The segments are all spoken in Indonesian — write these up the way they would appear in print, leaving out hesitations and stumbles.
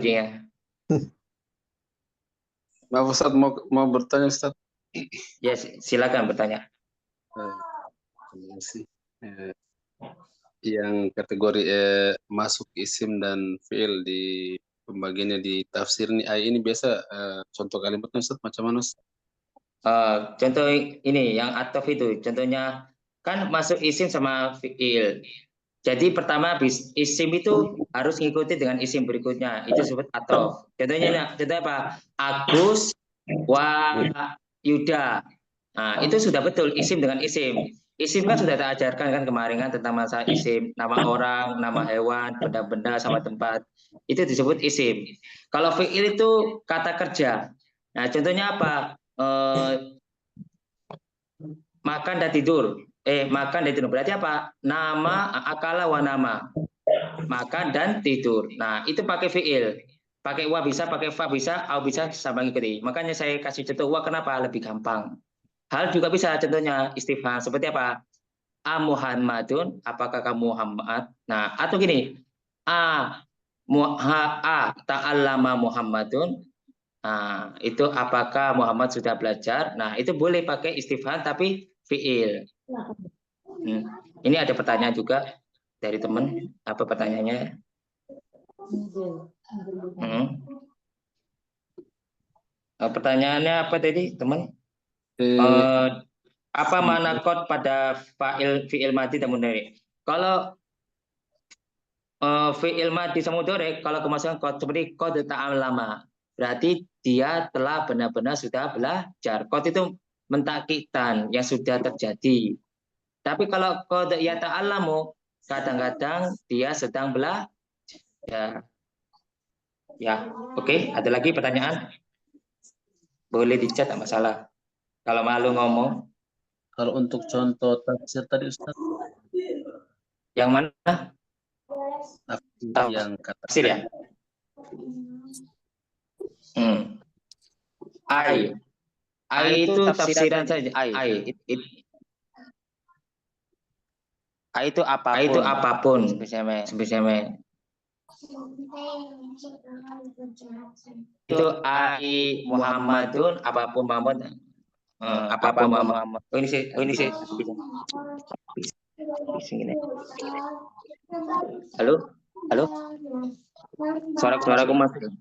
ya. Maaf Ustaz, mau bertanya Ustaz. Ya, silakan bertanya. Terima kasih. Yang kategori masuk isim dan fiil di pembagiannya di tafsir ini biasa contoh kalimatnya Ustaz macam mana Ustaz? Contoh ini yang atof itu, contohnya kan masuk isim sama fiil. Jadi pertama isim itu harus ngikuti dengan isim berikutnya, itu disebut atof. Contohnya apa? Agus wa Yuda. Nah, itu sudah betul isim dengan isim. Isim kan sudah tak ajarkan kan kemarin kan tentang masa isim, nama orang, nama hewan, benda-benda sama tempat. Itu disebut isim. Kalau fiil itu kata kerja. Nah, contohnya apa? Makan dan tidur. Makan dan tidur berarti apa? Nama, akala wa nama. Makan dan tidur. Nah, itu pakai fiil. Pakai wa bisa, pakai fa bisa, au bisa sama ngikuti. Makanya saya kasih contoh wa kenapa lebih gampang. Hal juga bisa contohnya istifham seperti apa? A Muhammadun, apakah kamu Muhammad? Nah, atau gini, ta'allama Muhammadun. Nah, itu apakah Muhammad sudah belajar? Nah, itu boleh pakai istifham tapi fiil. Ini ada pertanyaan juga dari teman. Apa pertanyaannya? Pertanyaannya apa tadi, teman? Apa mana kod pada fiil madi dan mudhari? Kalau fiil madi sama mudhari, kalau kemasukan kod seperti kod ta'allama, berarti dia telah benar-benar sudah belajar. Kod itu mentakikan yang sudah terjadi. Tapi kalau kod ya ta'allamu, kadang-kadang dia sedang belajar. Ya, oke. Ada lagi pertanyaan? Boleh dicat, tak masalah. Kalau malu ngomong. Kalau untuk contoh tafsir tadi Ustaz, Yang mana? yang kata Tafsir ya? Ai. Ai itu tafsiran saja. Ai. A itu apapun. Ai itu apapun. Spesimen. Itu ai Muhammadun apapun Muhammad. Apapun Muhammad. Oh ini sih. Halo? Suaraku masuk.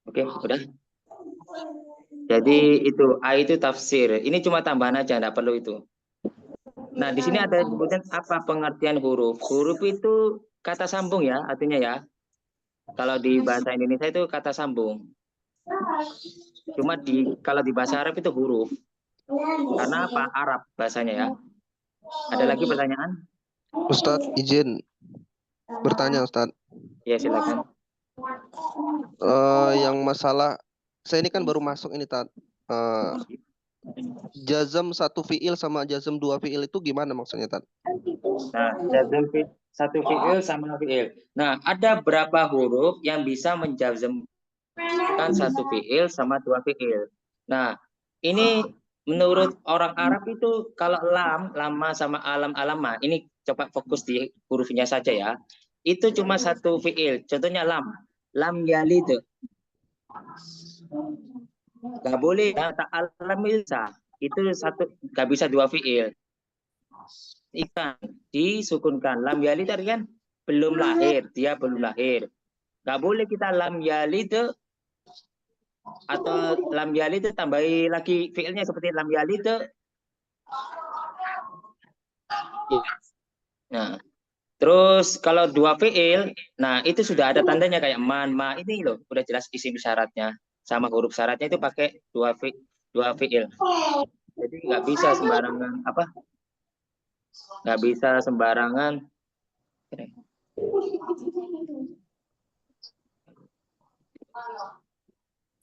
Oke, udah. Jadi itu A itu tafsir. Ini cuma tambahan aja, enggak perlu itu. Nah, di sini ada kemudian apa pengertian huruf? Huruf itu kata sambung ya, artinya ya. Kalau di bahasa Indonesia itu kata sambung. Cuma kalau di bahasa Arab itu huruf. Karena apa? Arab bahasanya ya. Ada lagi pertanyaan? Ustadz, izin bertanya Ustadz. Ya, silakan. Yang masalah, saya ini kan baru masuk ini, Tat. Jazm satu fiil sama jazm dua fiil itu gimana maksudnya, Tat? Nah, jazm satu fiil sama fiil. Nah, ada berapa huruf yang bisa menjazmkan satu fiil sama dua fiil. Nah, ini menurut orang Arab itu kalau lama sama alama, ini coba fokus di hurufnya saja ya. Itu cuma satu fiil. Contohnya lam yalid. Gak boleh ya, ta'alam bisa. Itu satu, gak bisa dua fiil. Ikan disukunkan. Lam yalid tadi kan belum lahir, dia belum lahir. Gak boleh kita lam yalid atau lam yalid tambahi lagi fiilnya seperti lam yalid. Nah, terus kalau dua fiil, nah itu sudah ada tandanya kayak ma ini loh, udah jelas isim syaratnya sama huruf syaratnya itu pakai dua fiil. Jadi nggak bisa sembarangan apa? Nggak bisa sembarangan.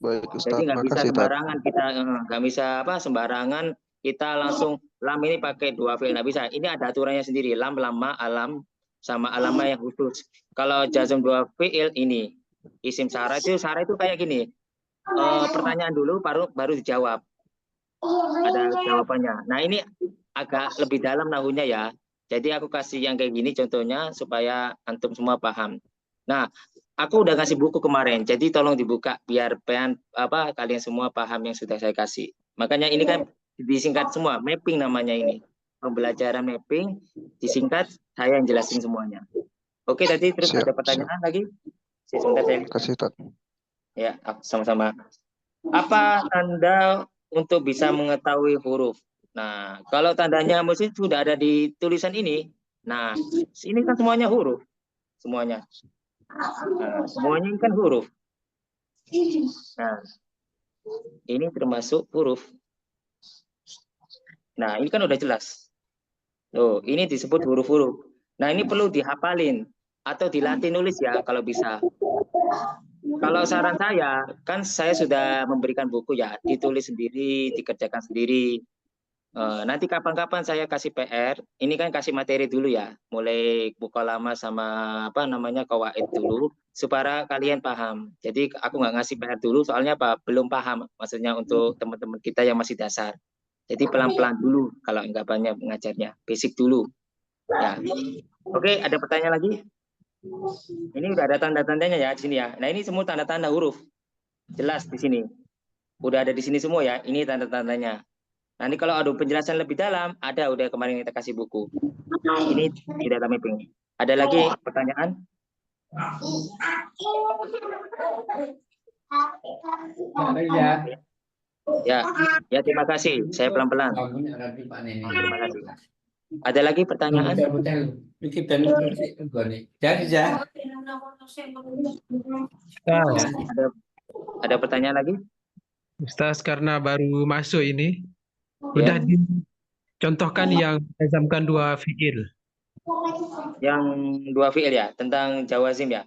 Baik, Ustaz. Jadi nggak bisa Makasih, sembarangan kita nggak bisa apa sembarangan kita langsung lam ini pakai dua fiil nggak bisa. Ini ada aturannya sendiri lam lama alam sama alama yang khusus. Kalau jazm dua fiil ini isim syarat itu kayak gini. Pertanyaan dulu baru dijawab. Ada jawabannya. Nah ini agak lebih dalam nahunya ya. Jadi aku kasih yang kayak gini contohnya supaya antum semua paham. Nah, aku udah kasih buku kemarin, jadi tolong dibuka biar kalian semua paham yang sudah saya kasih. Makanya ini kan disingkat semua, mapping namanya ini. Pembelajaran mapping disingkat, saya yang jelasin semuanya. Oke, tadi terus Siap, ada pertanyaan lagi? Sebentar saya lihat. Kasih Tat. Ya, sama-sama. Apa tanda untuk bisa mengetahui huruf? Nah, kalau tandanya mesti sudah ada di tulisan ini. Nah, ini kan semuanya huruf, semuanya. Nah, semuanya ini kan huruf. Nah, ini termasuk huruf. Nah, ini kan udah jelas. Loh, ini disebut huruf-huruf. Nah, ini perlu dihafalin atau dilatih nulis ya kalau bisa. Kalau saran saya, kan saya sudah memberikan buku ya, ditulis sendiri, dikerjakan sendiri. Nanti kapan-kapan saya kasih PR, ini kan kasih materi dulu ya, mulai buka lama sama kawaid dulu, supaya kalian paham. Jadi aku nggak ngasih PR dulu, soalnya belum paham, maksudnya untuk teman-teman kita yang masih dasar. Jadi pelan-pelan dulu kalau nggak banyak mengajarnya, basic dulu. Ya, oke, ada pertanyaan lagi? Ini udah ada tanda-tandanya ya di sini ya. Nah ini semua tanda-tanda huruf, jelas di sini. Udah ada di sini semua ya. Ini tanda-tandanya. Nanti kalau ada penjelasan lebih dalam, udah kemarin kita kasih buku. Ini tidak kami pengen. Ada lagi pertanyaan? Ya, terima kasih. Saya pelan-pelan. Terima kasih. Ada lagi pertanyaan? Ada pertanyaan lagi? Ustaz, karena baru masuk ini, Ya. udah dicontohkan yang menjamkan dua fiil. Yang dua fiil ya, tentang jawazim ya.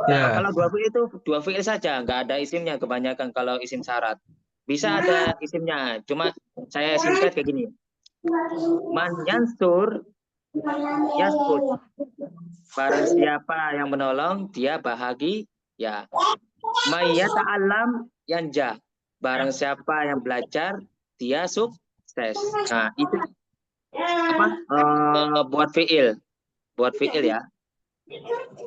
Ya, Kalau dua fiil itu dua fiil saja, nggak ada isimnya kebanyakan kalau isim syarat. Bisa ada isimnya, cuma saya singkat kayak gini. Man yansur yaskut. Barang siapa yang menolong, dia bahagia. Mayyata alam yanja. Barang siapa yang belajar, dia sukses. Nah, itu buat fiil. Buat fiil ya.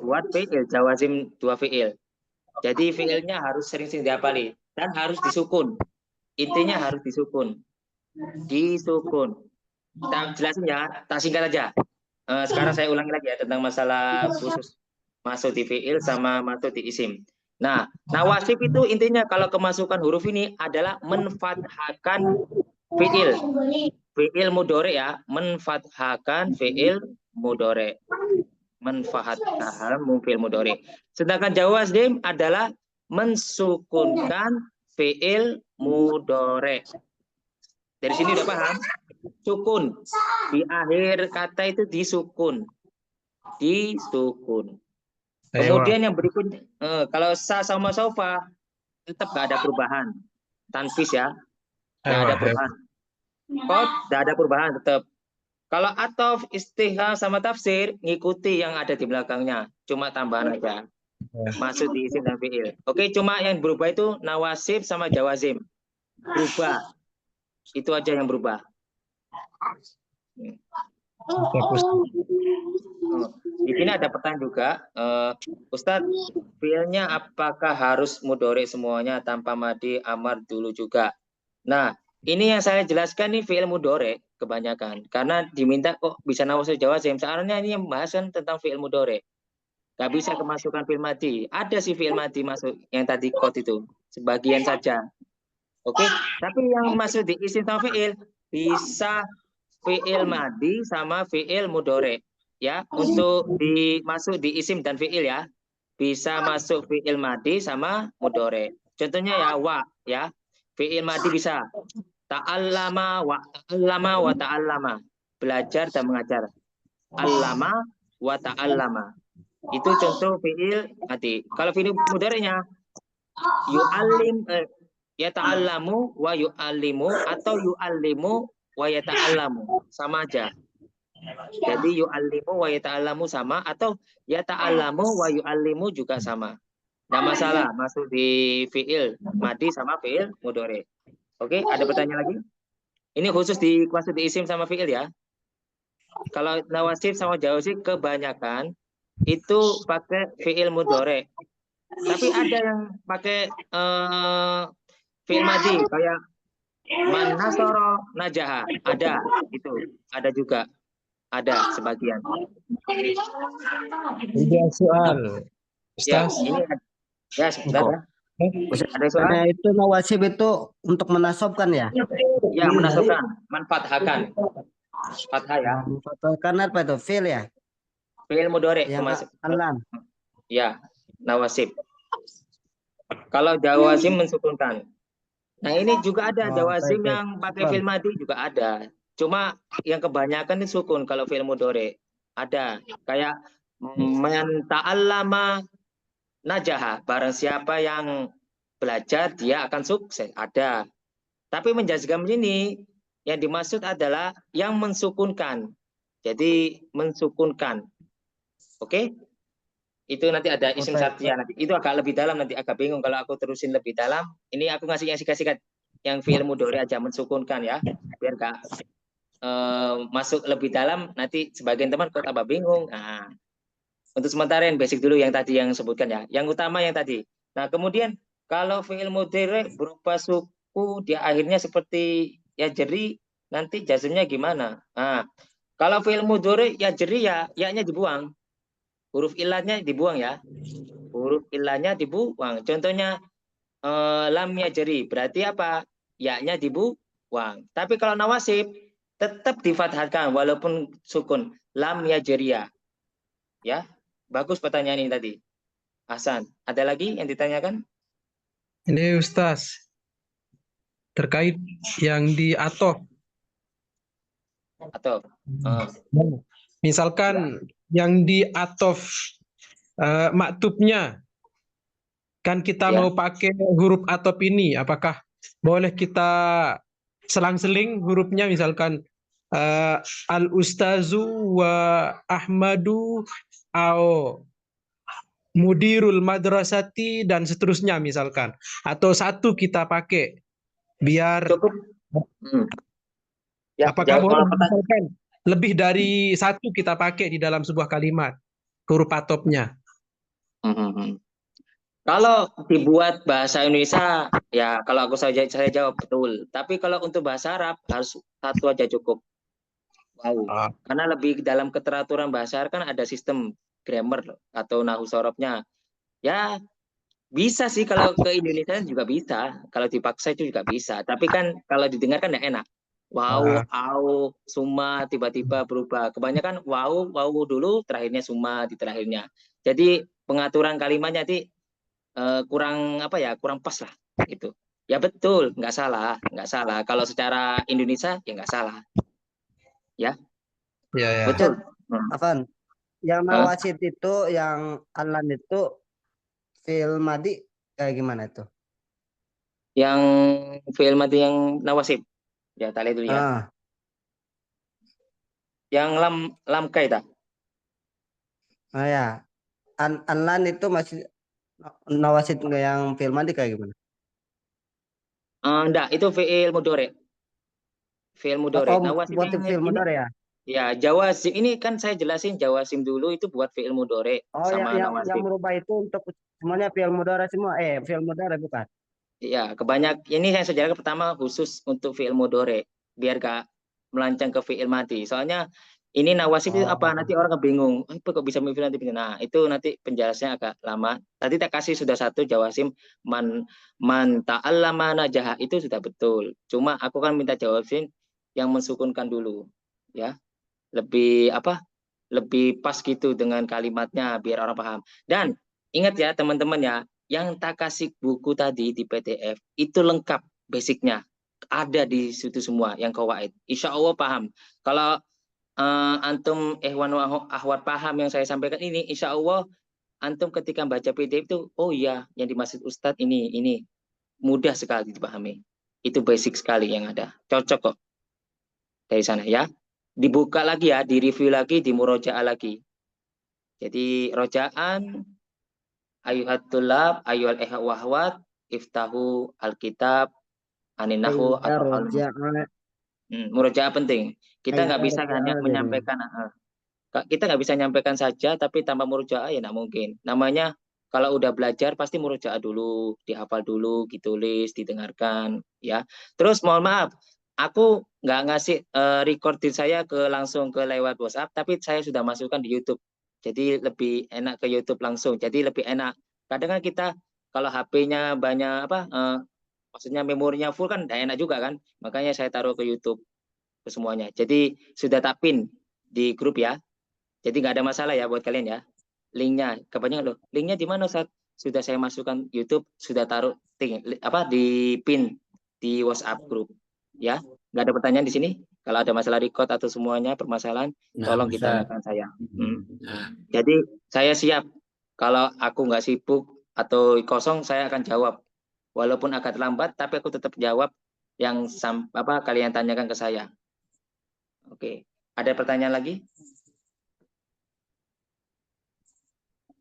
Buat fiil, jawazim dua fiil. Jadi fiilnya harus sering-sering dihafali dan harus disukun. Intinya harus disukun. Disukun. Kita jelasin ya, tak singkat aja. Sekarang saya ulangi lagi ya tentang masalah khusus masuk di fiil sama masuk di isim. Nah, nawasib itu intinya kalau kemasukan huruf ini adalah menfathahkan fiil. Fiil mudore ya, menfathahkan fiil mudore. Menfathahkan fiil mudore. Sedangkan jawazim adalah mensukunkan fiil mudore. Dari sini udah paham? Sukun. Di akhir kata itu disukun. Disukun. Kemudian yang berikutnya, kalau sa sama sofa tetap nggak ada perubahan. Tanfis ya, nggak ada perubahan. Kod nggak ada perubahan tetap. Kalau atof, istiham sama tafsir ngikuti yang ada di belakangnya, cuma tambahan aja. Masuk di isim dan fiil. Oke, cuma yang berubah itu nawasib sama jawazim. Berubah. Itu aja yang berubah. Di sini ada pertanyaan juga, Ustadz, fiilnya apakah harus mudhari semuanya tanpa madi amar dulu juga? Nah, ini yang saya jelaskan nih fiil mudhari kebanyakan, karena diminta kok bisa nawasib jawazim. Soalnya ini yang membahas kan tentang fiil mudhari. Gak bisa kemasukan fiil madi. Ada sih fiil madi masuk yang tadi kot itu, sebagian saja. Oke, tapi yang masuk di isim sama fiil bisa fiil madi sama fiil mudhari. Ya, untuk masuk di isim dan fiil ya, bisa masuk fiil madi sama mudhari. Contohnya ya wa ya, fiil madi bisa ta'allama wa ta'allama, belajar dan mengajar. Allama wa ta'allama, itu contoh fiil madi. Kalau fiil mudhari'nya yu'allim, ya ta'allamu wa yu'allimu atau yu'allimu wa yata'allamu, sama aja. Jadi yu'allimu wa yata'allamu sama, atau yata'allamu wa yu'allimu juga sama. Nggak masalah masuk di fiil madi sama fiil mudhari. Oke, ada pertanyaan lagi? Ini khusus masuk di isim sama fiil ya. Kalau nawasib sama jawazim kebanyakan itu pakai fiil mudhari. Tapi ada yang pakai fiil madhi kayak man nasara najaha. Ada itu. Ada juga. Ada sebagian. Ada soal, Ya, Ustaz. ini ya sebentar ya. Ada soal? Maksudnya itu nawasib itu untuk menasobkan ya? Ya, menasabkan, manfaatkan. Fathah ya. Karena apa itu? Fil ya? Fiil mudhari Yang termasuk. alam. Ya, nawasib. Kalau jawazim mensukunkan. Nah, ini juga ada Oh, jawazim baik. yang pakai fiil madhi juga ada. Cuma yang kebanyakan itu sukun kalau fiil mudhari. Ada. Kayak man ta'allama najaha. Barang siapa yang belajar dia akan sukses. Ada. Tapi menjazgam ini yang dimaksud adalah yang mensukunkan. Jadi mensukunkan. Oke? Itu nanti ada isim syartiyah nanti. Itu agak lebih dalam nanti, agak bingung kalau aku terusin lebih dalam. Ini aku ngasih yang sikat-sikat yang fiil mudhari aja mensukunkan ya. Biar gak masuk lebih dalam, nanti sebagian teman kok tambah bingung. Nah, untuk sementara yang basic dulu yang tadi yang sebutkan ya. Yang utama yang tadi. Nah, kemudian kalau fiil mudhari berupa suku di akhirnya seperti ya jeri, nanti jazmnya gimana? Nah, kalau fiil mudhari ya jeri ya, ya-nya dibuang. Huruf ilahnya dibuang ya. Huruf ilahnya dibuang. Contohnya lam ya jeri, berarti apa? Ya-nya dibuang. Tapi kalau nawasib tetap difathahkan walaupun sukun. Lam ya jeria. Ya. Bagus pertanyaan ini tadi. Hasan, ada lagi yang ditanyakan? Ini Ustaz, terkait yang di atof. Atau Misalkan yang di atof maktubnya, kan kita Ya. mau pakai huruf atof ini, apakah boleh kita selang-seling hurufnya, misalkan al-ustazu wa Ahmadu au mudirul madrasati dan seterusnya misalkan, atau satu kita pakai biar Cukup. Ya, apakah jawab boleh kalau pertanyaan. misalkan lebih dari satu kita pakai di dalam sebuah kalimat huruf atopnya? Kalau dibuat bahasa Indonesia, ya kalau aku saya jawab betul. Tapi kalau untuk bahasa Arab harus satu aja cukup. Wow. Karena lebih dalam keteraturan bahasa Arab kan ada sistem grammar atau nahu sorobnya. Ya bisa sih kalau ke Indonesia juga bisa. Kalau dipaksa itu juga bisa. Tapi kan kalau didengar kan nggak enak. Wow, au, summa tiba-tiba berubah. Kebanyakan wow, wow dulu, terakhirnya summa di terakhirnya. Jadi pengaturan kalimatnya nanti kurang apa ya, kurang pas lah gitu. Ya betul, nggak salah, nggak salah. Kalau secara Indonesia ya nggak salah, ya Ya, ya. betul. Afan, yang Hah? nawasit itu, yang alan itu fil madi kayak gimana itu? Yang fi'il madhi yang nawasib, ya tali dulu ya. Ah, Yang lam kaita. ah ya. Alan itu masih nawasit yang fil madi kayak gimana? Enggak, itu fi'il mudhari. Fi'il mudhari. Oh, Nawasib buat fil ini mudhari ya? ya jawazim ini kan saya jelasin jawazim dulu itu buat fi'il mudhari Oh, sama yang nawasib. merubah itu untuk semuanya fil mudhari semua. Fil mudhari bukan? Ya, ini saya sejarah pertama khusus untuk fi'il mudhari biar gak melancang ke fi'il madhi. Soalnya ini nawasib itu apa? Nanti orang kebingung. Apa kok bisa fi'il madhi? Nah, itu nanti penjelasannya agak lama. Tadi tak kasih sudah satu jawazim man ta'allama najaha itu sudah betul. Cuma aku kan minta jawazim yang mensukunkan dulu, ya. Lebih apa? Lebih pas gitu dengan kalimatnya biar orang paham. Dan ingat ya teman-teman ya, yang tak kasih buku tadi di PDF itu lengkap basicnya, ada di situ semua yang kawaid. Insya Allah paham. Kalau antum ehwan ahwat paham yang saya sampaikan ini, insya Allah antum ketika baca PDF itu, oh iya yang dimaksud Ustadz ini mudah sekali dipahami. Itu basic sekali yang ada. Cocok kok dari sana ya. Dibuka lagi ya, direview lagi, dimurojaah lagi. Jadi rojaan ayuhat tulab ayuhal wahwat iftahu alkitab aninahu Ya, atau roja. murojaah penting. Kita nggak bisa hanya Jadi. menyampaikan kita nggak bisa nyampaikan saja tapi tanpa murojaah ya nggak mungkin. Namanya kalau udah belajar pasti murojaah dulu, dihafal dulu, ditulis, didengarkan, ya. Terus mohon maaf, aku nggak ngasih recording saya langsung ke lewat WhatsApp, tapi saya sudah masukkan di YouTube. Jadi lebih enak ke YouTube langsung. Jadi lebih enak. Kadang kan kita kalau HP-nya banyak maksudnya memorinya full kan nggak enak juga kan. Makanya saya taruh ke YouTube ke semuanya. Jadi sudah tak pin di grup ya. Jadi nggak ada masalah ya buat kalian ya. Linknya, kebanyakan loh. Linknya di mana saat sudah saya masukkan YouTube, sudah taruh di pin di WhatsApp grup. Ya, nggak ada pertanyaan di sini. Kalau ada masalah record atau semuanya permasalahan, tolong ditanyakan saya. Jadi saya siap. Kalau aku nggak sibuk atau kosong, saya akan jawab. Walaupun agak terlambat, tapi aku tetap jawab yang kalian tanyakan ke saya. Oke, ada pertanyaan lagi?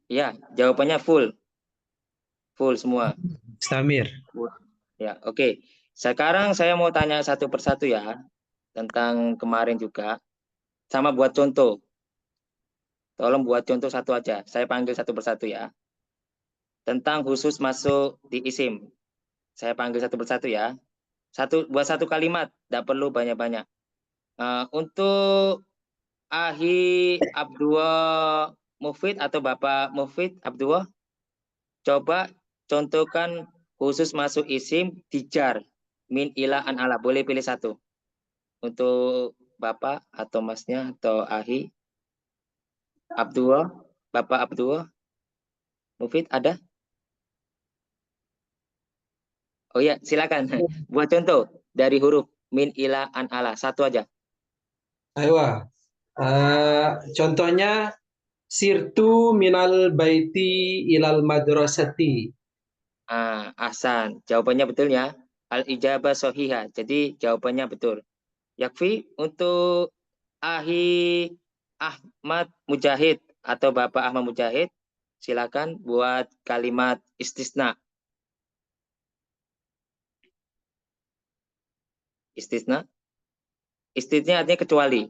Ya, jawabannya full semua. Stamir. Ya, oke. Sekarang saya mau tanya satu persatu ya tentang kemarin juga. Sama buat contoh. Tolong buat contoh satu aja. Saya panggil satu persatu ya. Tentang khusus masuk di isim. Saya panggil satu persatu ya. Buat satu kalimat, tidak perlu banyak-banyak. Untuk Ahi Abdullah Mufid atau Bapak Mufid Abdullah, coba contohkan khusus masuk isim dijar min ila an ala. Boleh pilih satu. Untuk Bapak atau Masnya atau Ahi Abdullah, Bapak Abdullah Mufid ada? Oh ya, silakan. Buat contoh dari huruf min ila an ala. Satu aja. Ayo. Contohnya sirtu minal baiti ilal madrasati. Ahsan. Jawabannya betul ya. Al-ijabah sohiha. Jadi jawabannya betul. Yakfi untuk Ahi Ahmad Mujahid atau Bapak Ahmad Mujahid, silakan buat kalimat istisna. Istisna. Istisna artinya kecuali.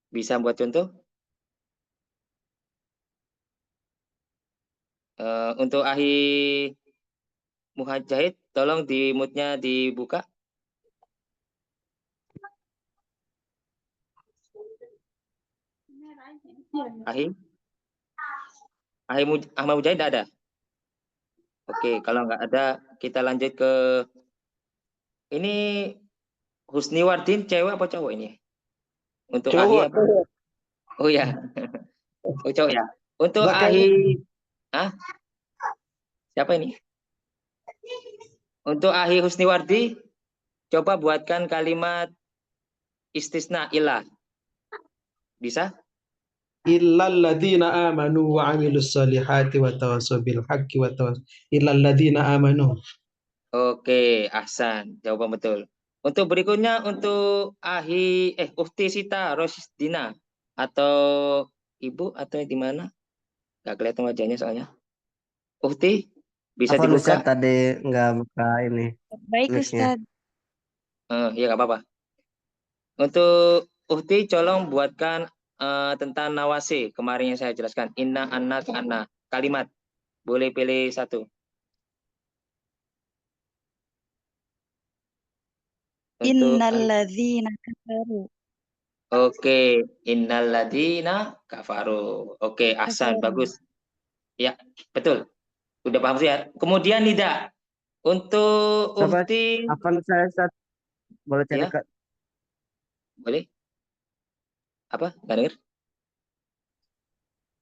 Bisa buat contoh? Untuk Ahi Mujahid, tolong di mute-nya dibuka. Ahi Ahmad Mujahid ada? Oke, kalau nggak ada, kita lanjut ke ini Husniwardin cewek apa cowok ini? Untuk Ahi Cowok. apa? Oh ya, oh cowok ya. Untuk Zakanya. Ahi, siapa ini? Untuk Ahi Husniwardi, coba buatkan kalimat istisna ilah. Bisa? Illal ladzina amanu wa 'amilus solihati wa tawassaw bil haqqi wa tawassaw. Illal ladzina amanu. Oke, ahsan. Jawaban betul. Untuk berikutnya untuk Ukti Sita Rosdina atau Ibu atau di mana? Gak kelihatan wajahnya soalnya. Ukti, bisa Apa Ustaz dibuka? tadi nggak buka ini Baik, mic-nya. Ustaz. Ya nggak apa-apa. Untuk Ukti, tolong buatkan tentang nawasi. Kemarin yang saya jelaskan. Inna, anna, anna. Kalimat. Boleh pilih satu. Innalladzina kafaru. Oke, innalladzina kafaru. Oke, ahsan, bagus. Ya, betul. Udah paham sih ya. Kemudian Nida, untuk Coba Ukti, apa saya Ustaz? Boleh cari ya, boleh. Apa? Nggak denger?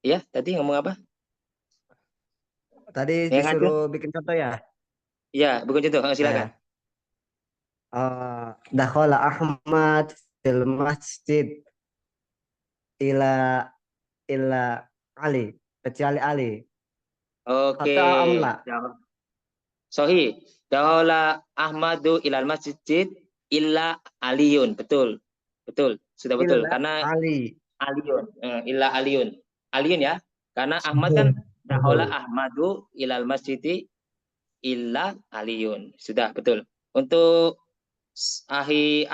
Iya, tadi ngomong apa? tadi Yang ada? disuruh bikin contoh ya. Iya, bukan contoh. Silakan. Ya. Dakhala Ahmad fil masjid ila ila Ali, kecuali Ali. Oke. Atau amla. Sohi. Dahola Ahmadu ilal masjid illa aliyun. Betul. Betul. Sudah betul. Illa Karena Ali. aliyun. Illa aliyun. Aliyun ya. Karena Ahmad kan dahola Ahmadu ilal masjid illa aliyun. Sudah betul. Untuk Ahi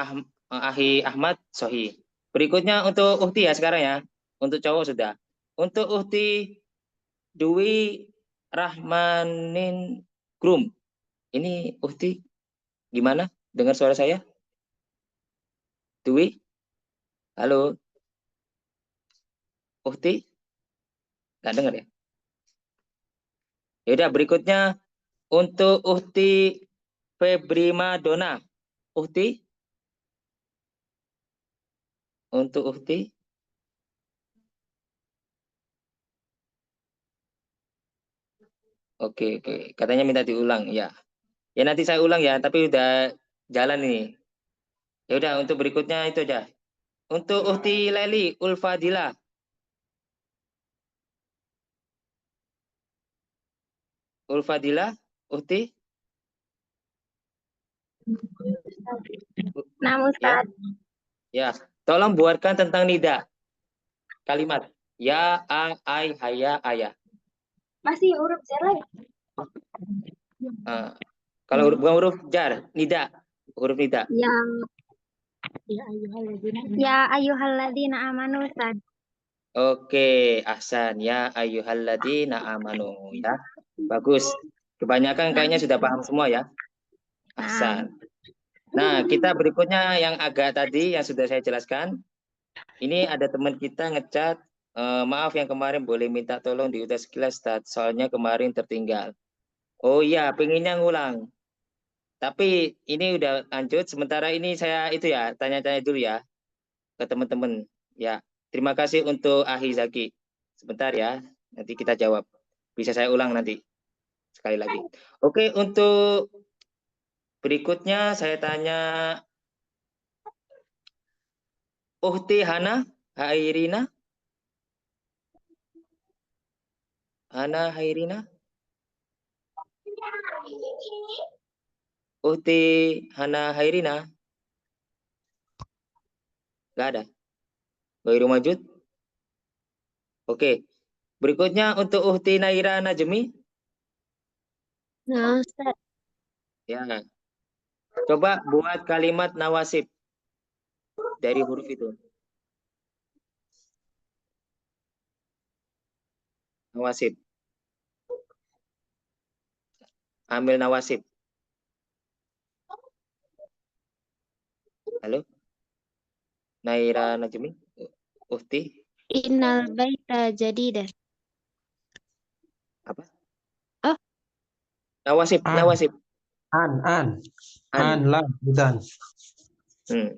Ahmad Sohi. Berikutnya untuk Uhti ya sekarang ya. Untuk cowok sudah. Untuk Uhti Dwi Rahmanin Grum. Ini Uhti gimana? Dengar suara saya? Dwi? Halo? Uhti? Nggak dengar ya? Yaudah berikutnya untuk Uhti Febri Madonna. Uhti? Untuk Uhti? Oke, oke. Katanya minta diulang. Ya. Ya nanti saya ulang ya, tapi udah jalan nih. Ya udah untuk berikutnya itu aja. Untuk Uhti Leli Ulfadila. Ulfadila, Uhti? Nah, Ya. Ustaz. Ya. Tolong buatkan tentang nida. Kalimat ya, a, ai, haya, ayah. Masih huruf zero ya? Kalau bukan huruf jar, nida. Huruf nida. Ya ayyuhalladzina amanu, Ustaz. Oke, ahsan ya ayyuhalladzina amanu ya. Bagus. Kebanyakan kayaknya sudah paham semua ya. Ahsan. Nah, kita berikutnya yang agak tadi yang sudah saya jelaskan. Ini ada teman kita ngecat, maaf yang kemarin boleh minta tolong diudah sekilas, Ustaz. Soalnya kemarin tertinggal. Oh iya, pengennya ngulang. Tapi ini udah lanjut. Sementara ini saya itu ya, tanya-tanya dulu ya ke teman-teman. Ya, terima kasih untuk Ahi Zaki. Sebentar ya, nanti kita jawab. Bisa saya ulang nanti sekali lagi. Oke, untuk berikutnya saya tanya Uhti Hana Hairina. Hana Hairina. Uhti Hana Hairina. Nggak ada. Ghairu Majud. Oke. Berikutnya untuk Uhti Naira Najmi. Nah, Ustaz. Ya. Coba buat kalimat nawasib dari huruf itu. Nawasib. Ambil nawasib. Halo? Naira Najmi? Uhti? Innal baita jadidan. Apa? Oh. Nawasib, An. nawasib. An. An. Lam. Bukan. Hmm.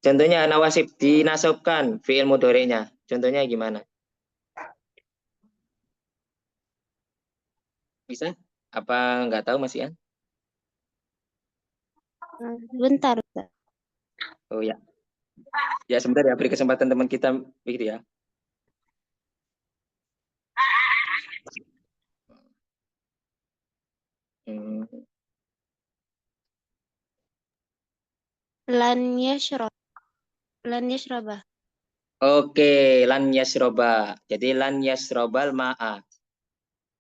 Contohnya nawasib dinasabkan fi'il mudhari'nya. Contohnya gimana? Bisa? Apa nggak tahu Mas Ian? Bentar, Ustaz. Oh ya. Ya sebentar ya, beri kesempatan teman kita begitu ya. Hmm. Lan yashrab. Lan yashrabah. Oke, lan yasroba. Jadi lan yasrobal ma'a.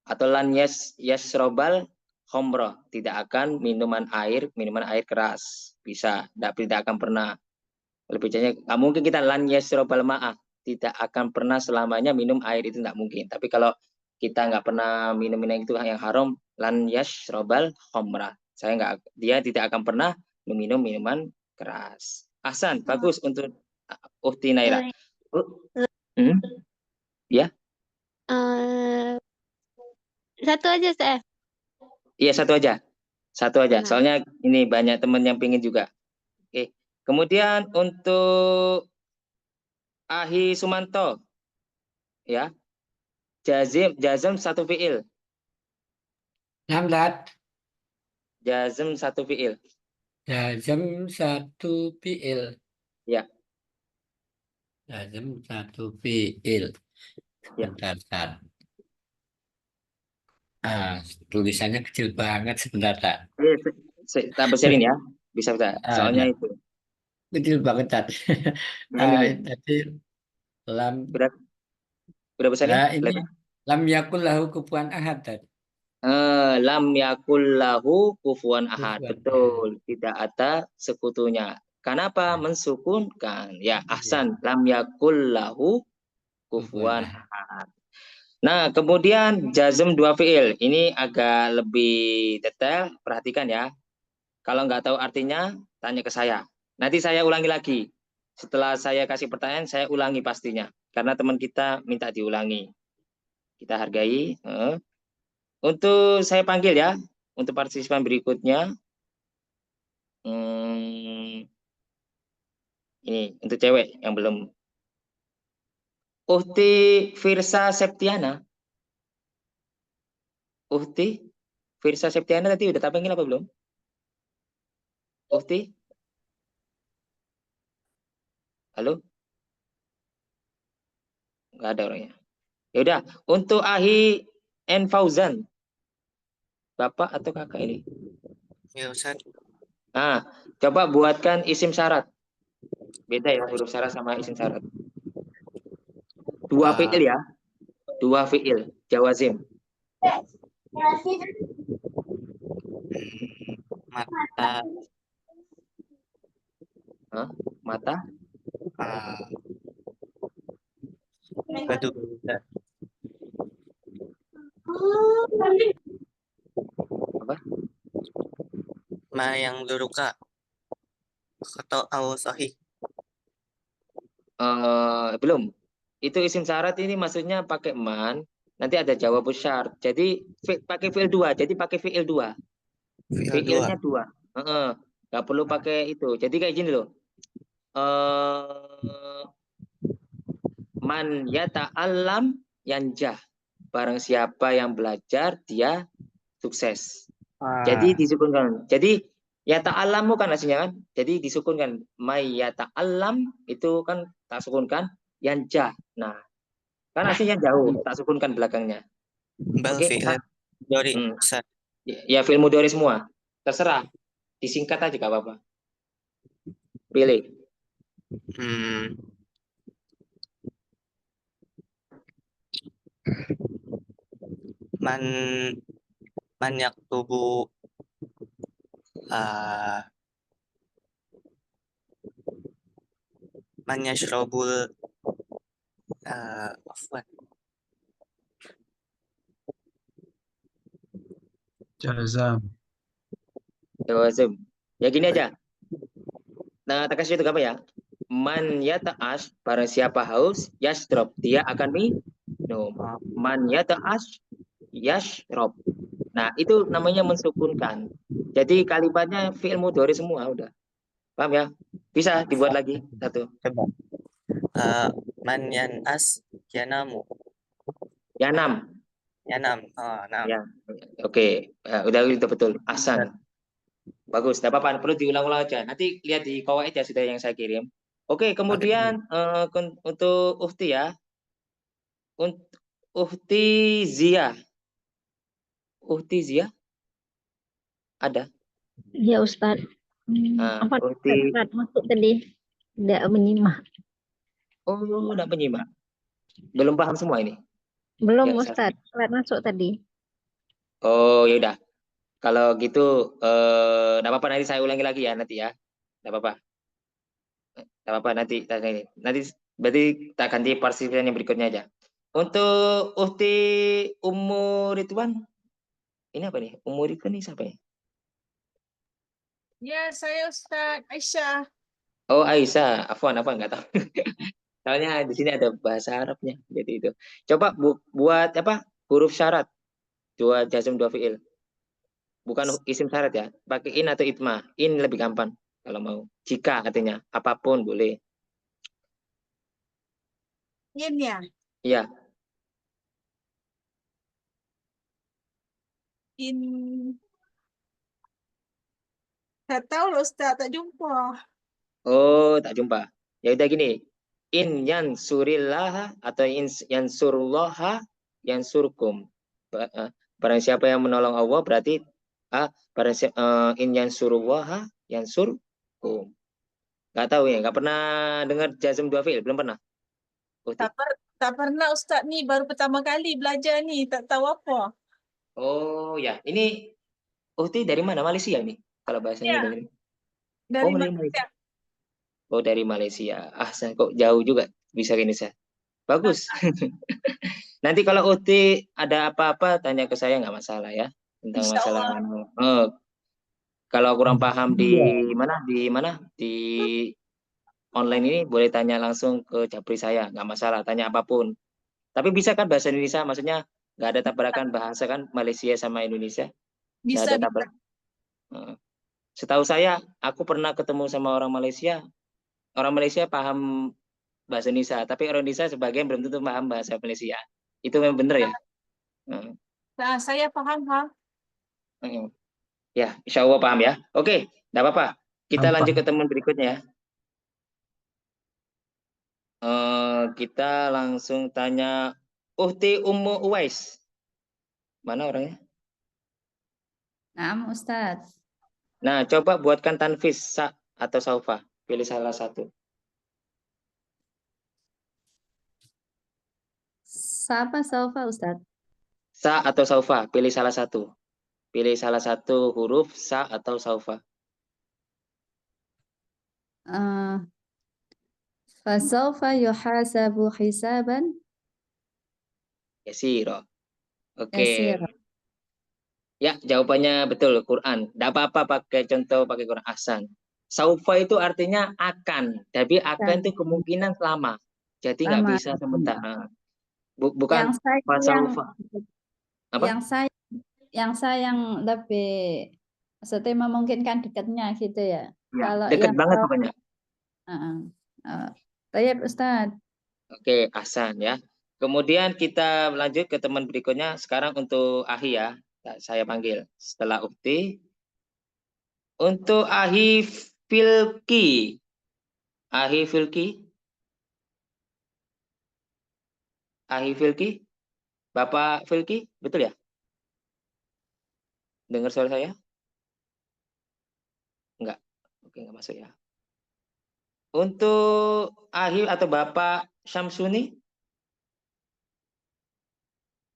Atau lan yasrobal khomro. Tidak akan minuman air keras. Bisa, tidak akan pernah. Lebih jadinya, nggak mungkin kita lan yasrobal ma'a. Tidak akan pernah selamanya minum air itu nggak mungkin. Tapi kalau kita nggak pernah minum itu yang haram, lan yasrobal khomra. Dia tidak akan pernah minum minuman keras. Ahsan, bagus untuk Uhti Naira. Hmm? Ya, Satu aja, Ustaz. iya satu aja. Satu aja. Nah. Soalnya ini banyak teman yang pingin juga. Oke. Kemudian untuk Ahi Sumanto. Ya. Jazm satu fiil. Lambat. Jazm satu fiil. Jazm satu fiil. Ya. Jazm satu fiil. Ya. Sebentar, Tad. Tulisannya kecil banget sebentar, Tad. Tak besarin ya. Bisa. Soalnya Ya. itu. Kecil banget, Tad. Ini. Tadi lam Udah besarin? ini lam yakul lahu kufuwan ahad, Tad. Lam yakul lahu kufuwan ahad. Kufuwan Betul, tidak ada sekutunya. Kenapa mensukunkan? Ya, ahsan. Lam yakul lahu kufuwan ahad. ahad. Nah, kemudian jazm dua fiil. Ini agak lebih detail, perhatikan ya. Kalau nggak tahu artinya, tanya ke saya. Nanti saya ulangi lagi. Setelah saya kasih pertanyaan, saya ulangi pastinya. Karena teman kita minta diulangi. Kita hargai. Untuk saya panggil ya, untuk partisipan berikutnya. Ini untuk cewek yang belum. Uhti Firsa Septiana. Uhti Firsa Septiana tadi udah tak panggil apa belum? Uhti? Halo? Nggak ada orangnya. Ya udah, untuk Ahi N Fauzan. Bapak atau kakak ini? Ya Ustaz. Nah, coba buatkan isim syarat. Beda ya huruf syarat sama isim syarat. Dua fiil ya. Dua fiil. Jawazim. Mata. Hah? Mata? Batu. Apa? Ma yang duruka. Atau au sahih. Belum. Itu isim syarat ini maksudnya pakai man. Nanti ada jawab syarat. Jadi pakai fiil dua. Jadi pakai fiil dua. Fiilnya dua. Nggak perlu pakai itu. Jadi kayak gini loh. Man yata'allam yanjah. Barang siapa yang belajar, dia sukses. Jadi disukunkan. Jadi yata'allamu kan aslinya kan. Jadi disukunkan. May yata'allam itu kan tak sukunkan. Yanjah. Nah, kan aslinya jauh. Tak sukunkan belakangnya. Oke. Dori. Ya, fi'il mudhari semua. Terserah. Disingkat aja gak apa-apa. Pilih. Man yaktubu man yashrabul afwan. Jazam. Jawazim. Ya gini aja. Nah, tak kasih itu apa ya? Man yata'ash, barang siapa haus, yashrab, dia akan minum. Man yata'ash, yashrab. Nah, itu namanya mensukunkan. Jadi kalimatnya fi'il mudhari semua udah. Paham ya? Bisa dibuat lagi satu. Coba. Man yanas yanamu. Yanam. Yanam. Nah. Ya. Oke. Ya, udah betul. Ahsan. Bagus. Tidak apa-apa. Perlu diulang-ulang aja. Nanti lihat di kawaid ya sudah yang saya kirim. Oke. Kemudian untuk Uhti ya. Untuk Uhti Zia. Uhti Zia ada? Ya Ustaz. Apa Uhti. Ustaz masuk tadi? Tidak menyimak. Oh, tidak menyimak. Belum paham semua ini. Belum Ya, Ustaz. Ustaz masuk tadi. Oh, ya udah. Kalau gitu, tidak apa-apa nanti saya ulangi lagi ya nanti ya. Tidak apa-apa. Tidak apa-apa nanti berarti kita ganti partisipan yang berikutnya aja. Untuk Uhti Ummu Ridwan, ini apa nih? Ummu Ridwan ini siapa ya? Ya, saya Ustaz Aisyah. Oh, Aisyah. Afwan, apa nggak tahu. Soalnya di sini ada bahasa Arabnya, jadi itu. Coba buat apa? Huruf syarat. Dua jazm dua fiil. Bukan isim syarat ya. Pakai in atau itma. In lebih gampang kalau mau. Jika artinya apapun boleh. In ya? Iya. In. Tak tahu loh Ustaz, tak jumpa. Oh, tak jumpa. Ya udah gini. In yansurillah atau in yansurullaha yansurkum. Barang siapa yang menolong Allah berarti in yansurullaha yansurkum. Nggak tahu ya, nggak pernah dengar jazm dua fiil, belum pernah. Tak pernah Ustaz, ni baru pertama kali belajar ni, tak tahu apa. Oh ya, ini Uhti dari mana? Malaysia ini? Kalau bahasanya Ya, dengar. dari Oh, dari Malaysia. Malaysia. Oh, dari Malaysia. Ahsan, kok jauh juga bisa ke Indonesia. Bagus. Nanti kalau Uhti ada apa-apa tanya ke saya nggak masalah ya tentang Insya masalah Allah. kalau kurang paham di mana di online ini boleh tanya langsung ke Japri saya, nggak masalah, tanya apapun. Tapi bisa kan bahasa Indonesia, maksudnya nggak ada tabrakan bahasa kan Malaysia sama Indonesia, nggak Bisa, ada bisa. tabrak. Setahu saya, aku pernah ketemu sama orang Malaysia paham bahasa Indonesia, tapi orang Indonesia sebagian belum tentu paham bahasa Malaysia. Itu memang benar ya? Nah, saya paham, Pak. Ya, insya Allah paham ya. Oke, nggak apa-apa. Kita lanjut ke teman berikutnya ya. Kita langsung tanya Uhti Ummu Uwais. Mana orangnya? Naam, Ustadz. Nah, coba buatkan tanfis sa atau saufa. Pilih salah satu. Siapa Saufa, Ustadz? Sa atau saufa, pilih salah satu. Pilih salah satu huruf sa atau saufa. Fasaufa yuhasabu hisaban Yasiro. Oke. yasira. Ya, jawabannya betul, Quran. Tidak apa-apa pakai contoh, pakai Quran. Ahsan. Saufa itu artinya akan. Tapi akan itu kemungkinan lama. Jadi nggak Lama. bisa sementara. Bukan Yang saya fasaufa. Apa? yang saya yang lebih maksudnya memungkinkan dekatnya gitu ya. Ya, Kalau dekat yang banget pokoknya. Baik, Ustadz. Oke, Ahsan ya. Kemudian kita lanjut ke teman berikutnya. Sekarang untuk Ahi ya. Saya panggil setelah Ukti. Untuk Ahi Filki. Ahi Filki. Ahi Filki. Bapak Filki, betul ya? Dengar suara saya? Enggak. Oke, enggak masuk ya. Untuk Ahi atau Bapak Syamsuni.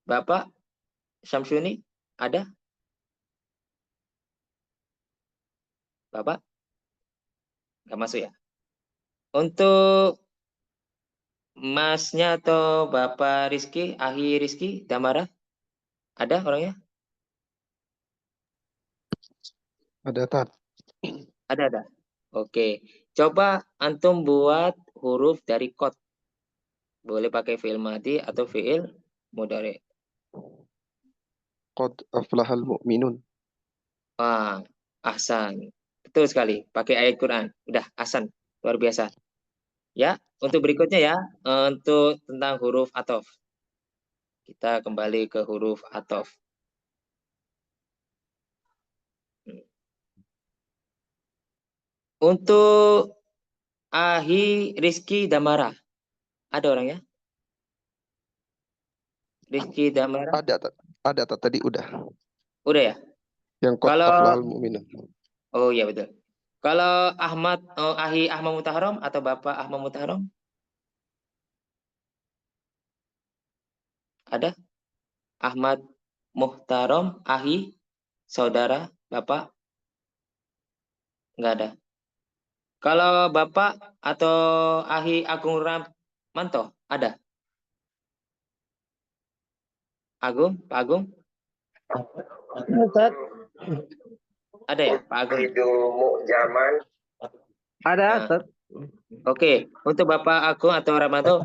Bapak Syamsuni ada? Bapak? Enggak masuk ya. Untuk Masnya atau Bapak Rizky, Ahi Rizky, Damara, ada orangnya? Ada, Tat. Ada. Oke, coba antum buat huruf dari qad. Boleh pakai fi'il madhi atau fi'il mudhari. Qad aflahal mu'minun. Wah, ahsan. Betul sekali, pakai ayat Quran. Udah, ahsan. Luar biasa. Ya, untuk berikutnya ya, untuk tentang huruf athof. Kita kembali ke huruf athof. Untuk Ahi Rizky Damara, ada orangnya? Rizky Damara? Ada, Tat. Tadi udah. Udah ya? Yang qad Kalau aflahal mu'minun. Oh iya betul. Kalau Ahi Ahmad Mutaharom atau Bapak Ahmad Mutaharom? Ada? Ahmad Muhtarom, Ahi, saudara, Bapak? Enggak ada. Kalau Bapak atau Ahi Agung Ramanto, ada? Agung, Pak Agung? Ada ya, Pak Agung? Ada, Nah. Oke, untuk Bapak Agung atau Ramanto,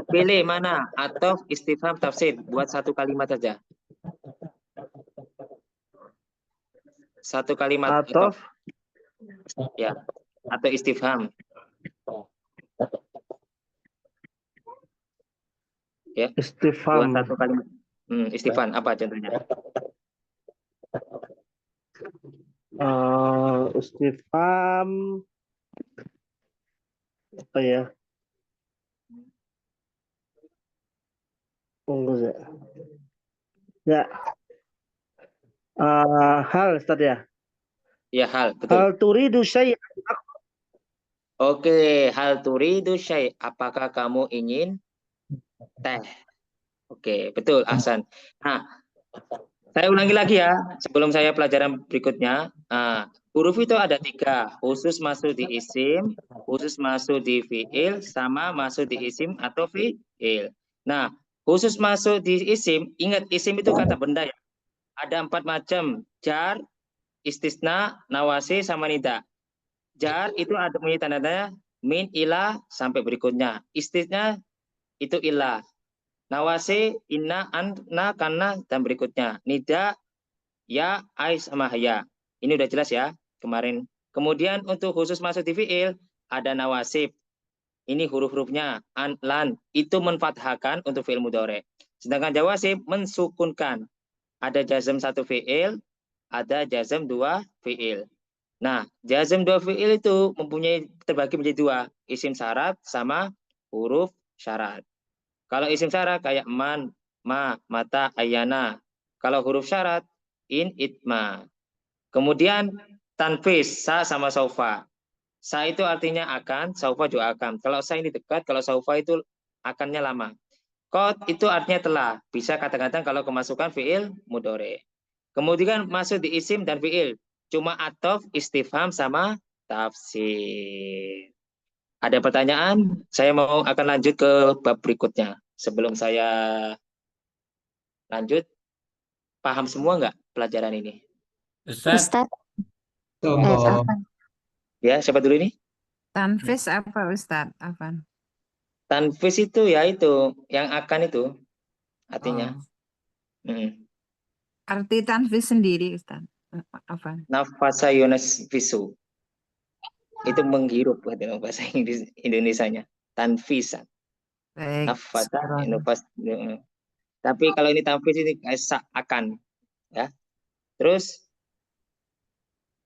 pilih mana atau istifham tafsir, buat satu kalimat saja. Satu kalimat atau ya, atau istifham. Ya. istifham. Buat satu kalimat. Istifham apa contohnya? Istifham apa ya? Tunggu ya. Ya. Hal Ustaz ya. Ya, hal, betul. Hal turidu syai'. Oke, hal turidu syai'. Apakah kamu ingin teh? Oke, betul, Ahsan. Nah, Saya ulangi lagi ya, sebelum saya pelajaran berikutnya. Huruf itu ada 3, khusus masuk di isim, khusus masuk di fiil, sama masuk di isim atau fiil. Nah, khusus masuk di isim, ingat isim itu kata benda ya. Ada 4 macam, jar, istisna, nawasi, sama nida. Jar itu ada punya tanda-tanda min, ilah, sampai berikutnya. Istisna itu ilah. Nawasi, inna, anna, karena, dan berikutnya. Nida, ya, ai, sama ya. Ini udah jelas ya kemarin. Kemudian untuk khusus masuk di fiil, ada nawasib. Ini huruf-hurufnya. An, lan, itu menfathahkan untuk fiil mudhari. Sedangkan jawasib mensukunkan. Ada jazm 1 fiil, ada jazm 2 fiil. Nah, jazm 2 fiil itu mempunyai terbagi menjadi 2, isim syarat sama huruf syarat. Kalau isim syarat kayak man, ma, mata, ayana. Kalau huruf syarat in, itma. Kemudian tanfis, sa sama saufa. Sa itu artinya akan, saufa juga akan. Kalau sa ini dekat, kalau saufa itu akannya lama. Qad itu artinya telah. Bisa kadang-kadang kalau kemasukan fiil mudhari. Kemudian masuk di isim dan fiil. Cuma atof, istifham, sama tafsir. Ada pertanyaan? Saya mau akan lanjut ke bab berikutnya. Sebelum saya lanjut, paham semua nggak pelajaran ini? Ustaz, Ustadz, Contoh. Afan. Ya, siapa dulu ini? Tanfis apa Ustadz? Afan. Tanfis itu ya itu, yang akan itu artinya. Arti tanfis sendiri Ustadz. Afan. Nafasa yunasfisu. Itu menghirup bahasa Indonesianya. Tanfisan. Baik. Nafasa, nafas. Tapi kalau ini tanfis ini akan, ya. Terus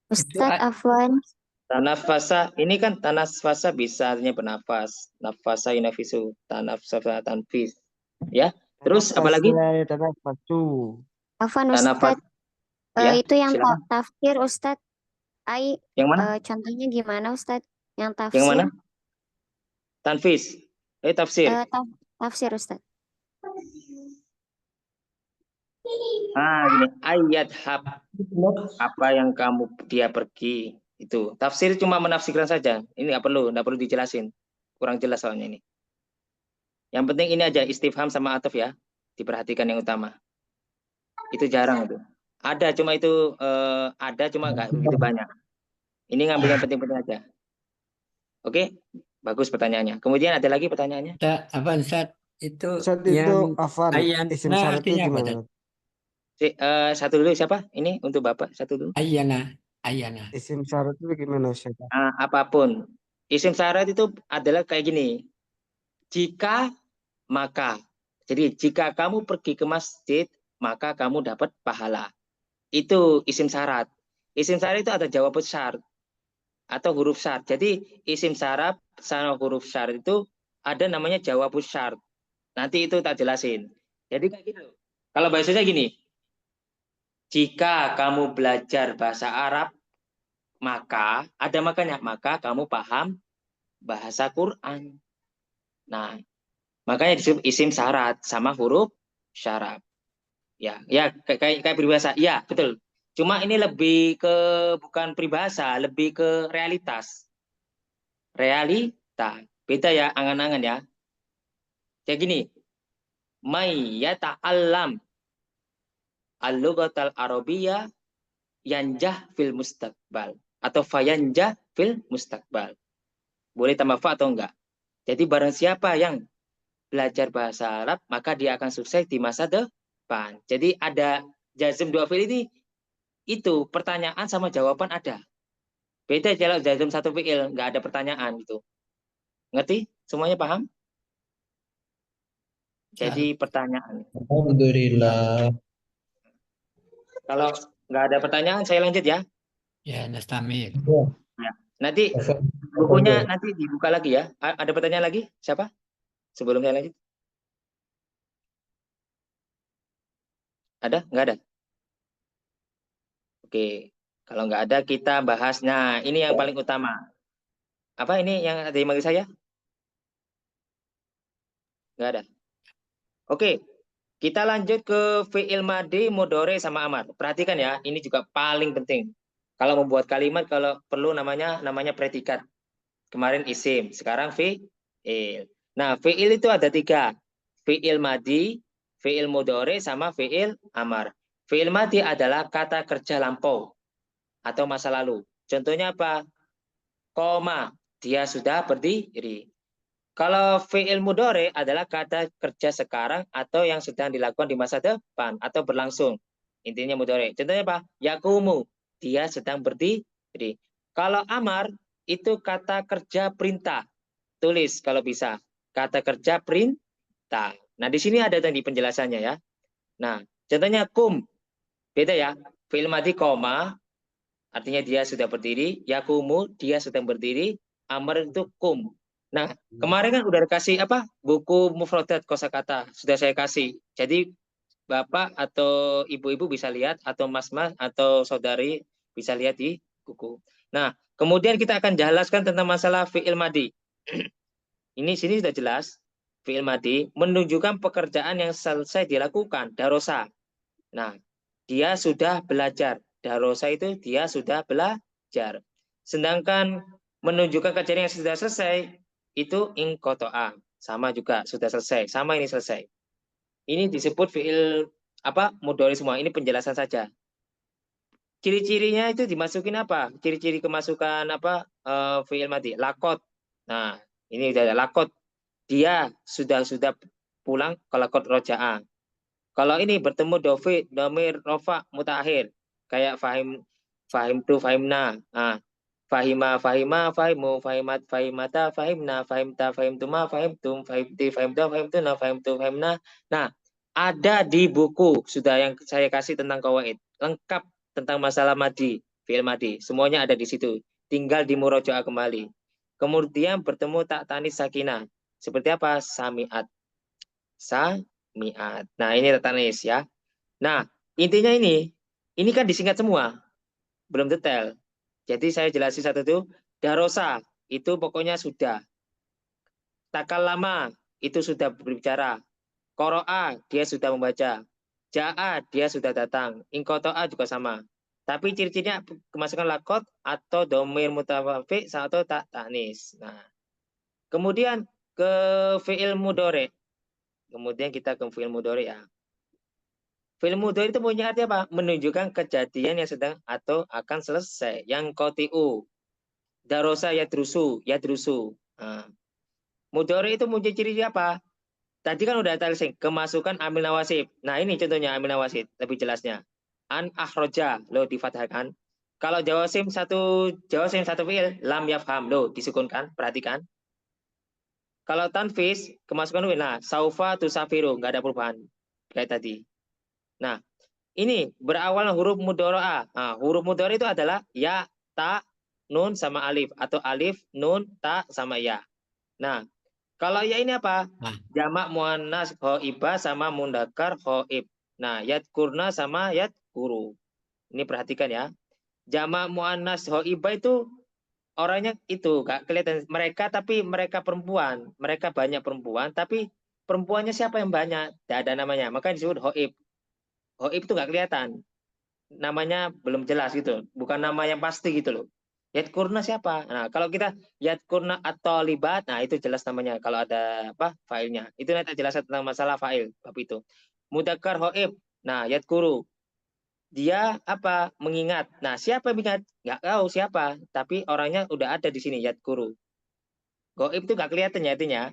Ustadz Afwan. tanafasa, ini kan tanafasa bisa artinya bernafas. Nafasa yunafisu, tanafasa tanfis. Ya. Terus apa lagi? Afwan Tanafas. Ustadz. Ya, Itu yang silakan. tafsir Ustadz. Yang mana? Contohnya gimana Ustadz? Yang Yang tafsir. mana? Tanfis. Tafsir. Tafsir Ustadz. Gini, ayat hab, apa yang dia pergi itu. Tafsir cuma menafsirkan saja. Ini nggak perlu dijelasin. Kurang jelas soalnya ini. Yang penting ini aja istifham sama ataf ya. Diperhatikan yang utama. Itu jarang itu. Ada cuma itu ada cuma nggak begitu banyak. Ini ngambil yang penting-penting aja. Oke, bagus pertanyaannya. Kemudian ada lagi pertanyaannya? apa Ustaz? Itu Ustaz yang itu Afan, ayana isim syaratnya artinya apa, gimana? Ustaz? Satu dulu siapa? Ini untuk Bapak satu dulu. Ayana. Isim syarat itu gimana Ustaz? Apapun. Isim syarat itu adalah kayak gini. Jika, maka. Jadi jika kamu pergi ke masjid, maka kamu dapat pahala. Itu isim syarat. Isim syarat itu ada jawab syarat atau huruf syarat. Jadi isim syarat sama huruf syarat itu ada namanya jawab syarat. Nanti itu tak jelasin. Jadi kayak gitu. Kalau bahasanya gini. Jika kamu belajar bahasa Arab, maka ada makanya, maka kamu paham bahasa Quran. Nah, makanya disebut isim syarat sama huruf syarat. Ya, kayak peribahasa. Ya, betul. Cuma ini lebih ke bukan peribahasa, lebih ke realitas. Realita. Beda ya, angan-angan ya. Kayak gini. May yata'allam al-lughatal arabiyyah yanjah fil mustaqbal atau fayanjah fil mustaqbal. Boleh tambah fa atau enggak? Jadi barang siapa yang belajar bahasa Arab, maka dia akan sukses di masa depan. Jadi ada jazm 2 fi'il ini, itu pertanyaan sama jawaban ada. Beda kalau jazm 1 fi'il, nggak ada pertanyaan gitu. Ngerti? Semuanya paham? Jadi pertanyaan. Alhamdulillah. Kalau nggak ada pertanyaan, saya lanjut ya. Ya, nastamir. Ya. Nanti bukunya nanti dibuka lagi ya. Ada pertanyaan lagi? Siapa? Sebelum saya lanjut. Ada? Nggak ada? Oke. Kalau nggak ada, kita bahas. Nah, ini yang paling utama. Apa ini yang ada yang manggil saya? Nggak ada. Oke. Kita lanjut ke fi'il madi, mudhari sama amar. Perhatikan ya, ini juga paling penting. Kalau membuat kalimat kalau perlu namanya predikat. Kemarin isim, sekarang fi'il. Nah, fi'il itu ada 3. Fi'il madi, fi'il mudhari sama fi'il amar. Fi'il madi adalah kata kerja lampau atau masa lalu. Contohnya apa? Koma, dia sudah berdiri. Kalau fi'il mudhari adalah kata kerja sekarang atau yang sedang dilakukan di masa depan atau berlangsung. Intinya mudhari. Contohnya apa? Yakumu, dia sedang berdiri. Kalau amar itu kata kerja perintah. Tulis kalau bisa. Kata kerja perintah. Nah, di sini ada tadi penjelasannya ya. Nah, contohnya kum. Beda ya. Fi'il madi koma artinya dia sudah berdiri, yakumu dia sedang berdiri, amar itu kum. Nah, kemarin kan udah kasih apa? Buku mufradat kosakata sudah saya kasih. Jadi Bapak atau ibu-ibu bisa lihat atau mas-mas atau saudari bisa lihat di buku. Nah, kemudian kita akan jelaskan tentang masalah fi'il madi. Ini sini sudah jelas. Fi'il madi menunjukkan pekerjaan yang selesai dilakukan, darosa. Nah, dia sudah belajar. Darosa itu dia sudah belajar. Sedangkan menunjukkan kejadian yang sudah selesai itu ingkotoa. Sama juga sudah selesai. Sama ini selesai. Ini disebut fi'il apa? Mudhari semua. Ini penjelasan saja. Ciri-cirinya itu dimasukin apa? Ciri-ciri kemasukan apa? Fi'il madi. Lakot. Nah, ini udah ada lakot. Dia sudah pulang ke lakot roja'a. Kalau ini bertemu domir rofa mutakhir kayak fahim tu fahimna, fahima fahimu fahimat fahimata fahimna fahimta fahimtuma fahimtum fahimti fahimta fahimtuna fahimtu fahimna. Nah, ada di buku sudah yang saya kasih tentang qawaid lengkap tentang masalah madi, fi'il madi, semuanya ada di situ. Tinggal di murojaah kembali. Kemudian bertemu tak tanis sakinah. Seperti apa? Sami'at. Mi'at. Nah, ini tanis ya. Nah, intinya ini kan disingkat semua. Belum detail. Jadi saya jelasin satu itu. Darosa, itu pokoknya sudah. Takallama, itu sudah berbicara. Qoro'a, dia sudah membaca. Ja'a, dia sudah datang. Ingkoto'a juga sama. Tapi ciri-cirinya kemasukan lakot atau domir mutawafiq atau tak tanis. Nah, kemudian ke fi'il mudhari. Kemudian kita ke fi'il mudhari ya. Fi'il mudhari itu punya arti apa? Menunjukkan kejadian yang sedang atau akan selesai. Yang kotiu. Darosa yadrusu. Nah, mudhari itu punya ciri apa? Tadi kan udah talising. Kemasukan amil nawasib. Nah, ini contohnya amil nawasib. Lebih jelasnya. An akhroja. Lo difathahkan. Kalau jawasim satu fi'il. Lam yafham. Lo disukunkan. Perhatikan. Kalau tanfis. Kemasukan fi'il. Nah, saufa tusafiru. Nggak ada perubahan. Kayak tadi. Nah, ini berawal huruf mudhari'ah. Nah, huruf mudhari itu adalah ya, ta, nun sama alif atau alif, nun, ta sama ya. Nah, kalau ya ini apa? Jamak muannas hoibah sama mundakar hoib. Nah, yadkurna sama yadkuru. Ini perhatikan ya. Jamak muannas hoibah itu orangnya itu gak kelihatan mereka tapi mereka perempuan. Mereka banyak perempuan tapi perempuannya siapa yang banyak? Tidak ada namanya. Maka disebut hoib. Hoib itu nggak kelihatan, namanya belum jelas gitu, bukan nama yang pasti gitu loh. Yadkurna siapa? Nah, kalau kita yadkurna atau libat, nah itu jelas namanya kalau ada apa failnya. Itu nanti jelas tentang masalah fail bab itu. Mudzakkar hoib, nah yadkuru dia apa mengingat. Nah, siapa yang mengingat? Nggak tahu siapa, tapi orangnya udah ada di sini yadkuru. Goib itu nggak kelihatan ya artinya.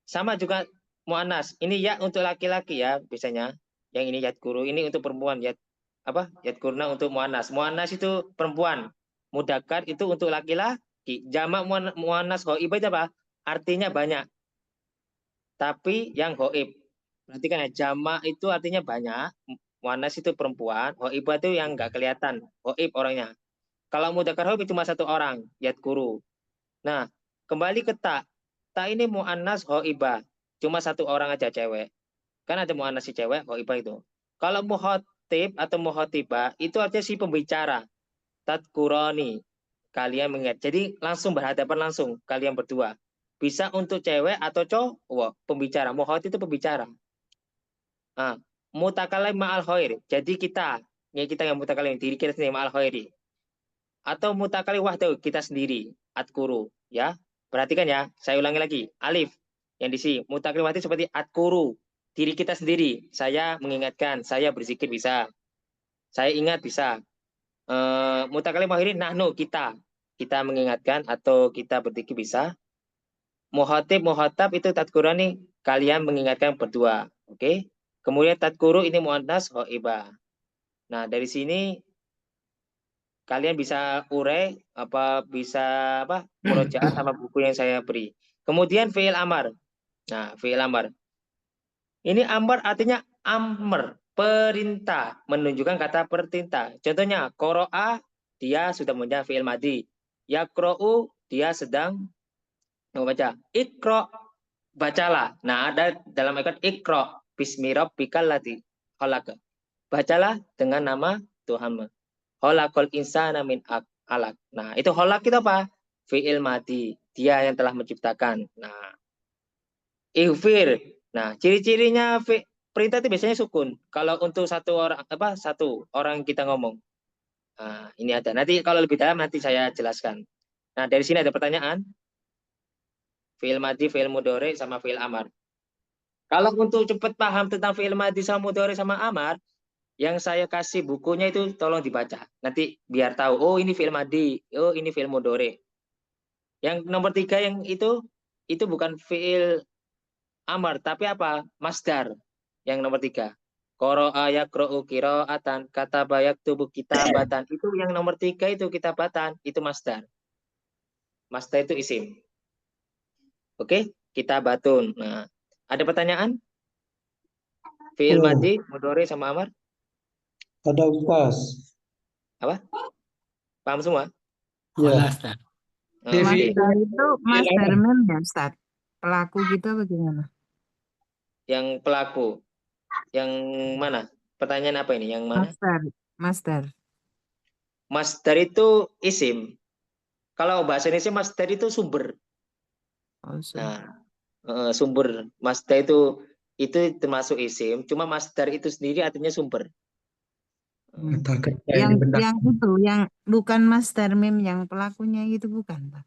Sama juga muannas. Ini ya untuk laki-laki ya biasanya. Yang ini yadkuru, ini untuk perempuan yadkurna untuk muannas. Muannas itu perempuan. Mudzakkar itu untuk laki-laki. Jamak muannas ghaib itu apa? Artinya banyak. Tapi yang ghaib. Perhatikan ya, jamak itu artinya banyak. Muannas itu perempuan, ghaib itu yang enggak kelihatan. Ghaib orangnya. Kalau mudzakkar ghaib cuma satu orang, yadkuru. Nah, kembali ke ta. Ta ini muannas ghaibah. Cuma satu orang aja cewek. Kan ada muannas si cewek, ghaibah itu. Kalau muhotib atau muhotibah itu artinya si pembicara. Tadkurani. Kalian mengingat. Jadi langsung berhadapan langsung kalian berdua. Bisa untuk cewek atau cowok pembicara. Muhotib itu pembicara. Mutakalim ma'al khair. Jadi kita yang mutakalim, diri kita sendiri ma'al khairi. Atau mutakalim wahdahu, kita sendiri, adkuru, ya. Perhatikan ya, saya ulangi lagi. Alif yang di sini, mutakalim wahdahu seperti adkuru, diri kita sendiri. Saya mengingatkan, saya berzikir bisa. Saya ingat bisa. Mutakalim wahiri nahnu, kita mengingatkan atau kita berzikir bisa. Muhatab itu tadkurani, kalian mengingatkan berdua. Oke. Kemudian tadkuru ini muannas hoibah. Nah, dari sini kalian bisa urai bisa murojaah sama buku yang saya beri. Kemudian fi'il amar. Nah, fi'il amar. Ini amar artinya amr, perintah, menunjukkan kata perintah. Contohnya qara'a, dia sudah membaca fi'il madi. Yaqra'u, dia sedang membaca. Iqra, bacalah. Nah, ada dalam ayat Iqra bismi rabbikal ladzi khalaq. Bacalah dengan nama Tuhanmu. Khalaqal insana min alaq. Nah, itu khalaq itu apa? Fi'il madi. Dia yang telah menciptakan. Nah, ighfir. Nah, ciri-cirinya perintah itu biasanya sukun. Kalau untuk satu orang kita ngomong. Nah, ini ada. Nanti kalau lebih dalam nanti saya jelaskan. Nah, dari sini ada pertanyaan. Fi'il madi, fi'il mudhari sama fi'il amar. Kalau untuk cepat paham tentang fi'il madi sama mudhari sama amar, yang saya kasih bukunya itu tolong dibaca. Nanti biar tahu, oh ini fi'il madi, oh ini fi'il mudhari. Yang nomor 3 yang itu bukan fi'il amar, tapi apa? Masdar. Yang nomor 3. Qara'a yaqra'u qira'atan, kataba yaktubu kitabatan. Itu yang nomor 3 itu kitabatan, itu masdar. Masdar itu isim. Oke, kitabatun. Nah, ada pertanyaan? Fi'il madi, mudhari sama amar? Ada Ustaz. Apa? Paham semua? Kholas, Ustaz. Devi. Masdar itu masdar mem ya Ustaz. Pelaku gitu bagaimana? Yang pelaku. Yang mana? Pertanyaan apa ini? Yang mana? Masdar. Masdar itu isim. Kalau bahasa Indonesia masdar itu sumber. Nah, sumber. Masdar itu termasuk isim. Cuma masdar itu sendiri artinya sumber. Yang bukan masdar mem, yang pelakunya itu bukan, Pak.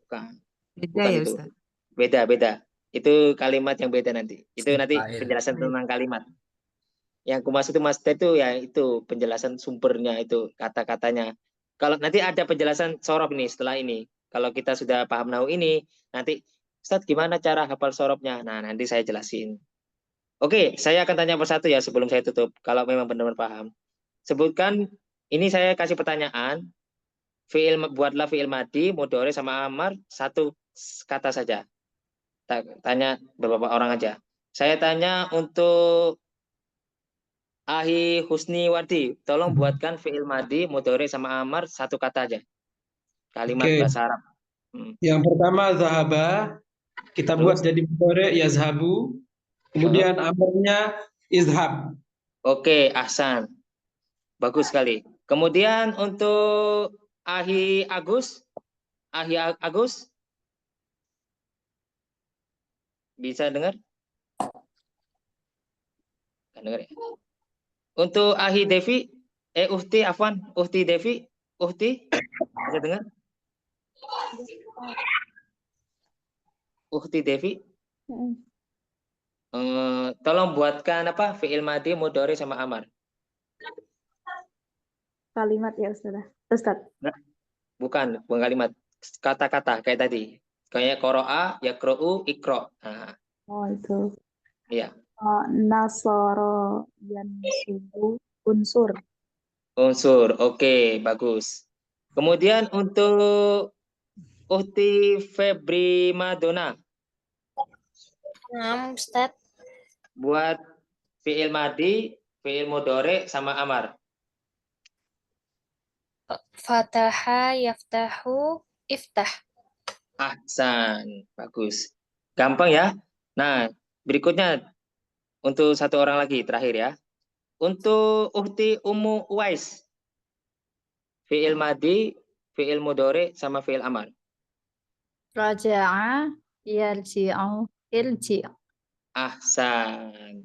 Bukan. Beda ya itu. Ustaz. Beda. Itu kalimat yang beda nanti. Itu nanti Baik. penjelasan tentang kalimat. Yang aku maksud itu masdar itu ya itu penjelasan sumbernya itu kata-katanya. Kalau nanti ada penjelasan sorob nih setelah ini. Kalau kita sudah paham nahwu ini, nanti Ustaz gimana cara hafal sorobnya? Nah, nanti saya jelasin. Oke, saya akan tanya persatu ya sebelum saya tutup. Kalau memang benar-benar paham. Sebutkan, ini saya kasih pertanyaan. Buatlah fi'il madi, mudhari sama amar satu kata saja. Tanya beberapa orang aja. Saya tanya untuk Ahi Husni Wardi, tolong buatkan fi'il madi, mudhari sama amar satu kata aja. Kalimat bahasa Arab. Yang pertama zahaba, kita buat jadi mudhari yazhabu. Kemudian amarnya izhab. Oke, ahsan. Bagus sekali. Kemudian untuk Ahi Agus, bisa dengar? Kan dengar ya? Untuk Ahi Devi, Uhti Devi, bisa dengar? Uhti Devi, tolong buatkan fi'il madi, mudhari sama amar. Kalimat ya Ustaz. Bukan kalimat. Kata-kata kayak tadi. Kayak qara'a, yaqra'u, iqra. Nah. Oh, itu. Iya. Nasara yansubu unsur. Unsur, oke, bagus. Kemudian untuk Uhti Febri Madonna. Nah, Ustaz. Buat fi'il madi, fi'il mudhari sama amar. Fataha yaftahu iftah. Ahsan, bagus. Gampang ya. Nah, berikutnya untuk satu orang lagi terakhir ya. Untuk Uhti Ummu Uwais. Fi'il madi, fi'il mudhari sama fi'il amar. Raja'a yarji'u irji'. Ahsan.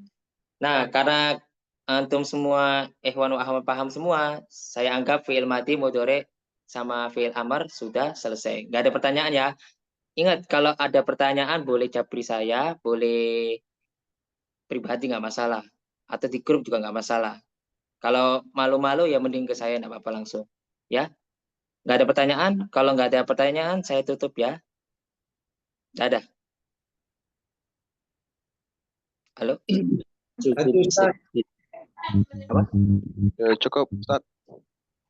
Nah, karena antum semua ikhwan wa akhwat paham semua, saya anggap fi'il madi mudhari sama fi'il amar sudah selesai. Nggak ada pertanyaan ya. Ingat, kalau ada pertanyaan boleh japri saya, boleh pribadi nggak masalah. Atau di grup juga nggak masalah. Kalau malu-malu ya mending ke saya nggak apa-apa langsung. Ya, nggak ada pertanyaan. Kalau nggak ada pertanyaan, saya tutup ya. Dadah. Halo? Satu Ustaz. Apa? Ya, cukup, Ustaz.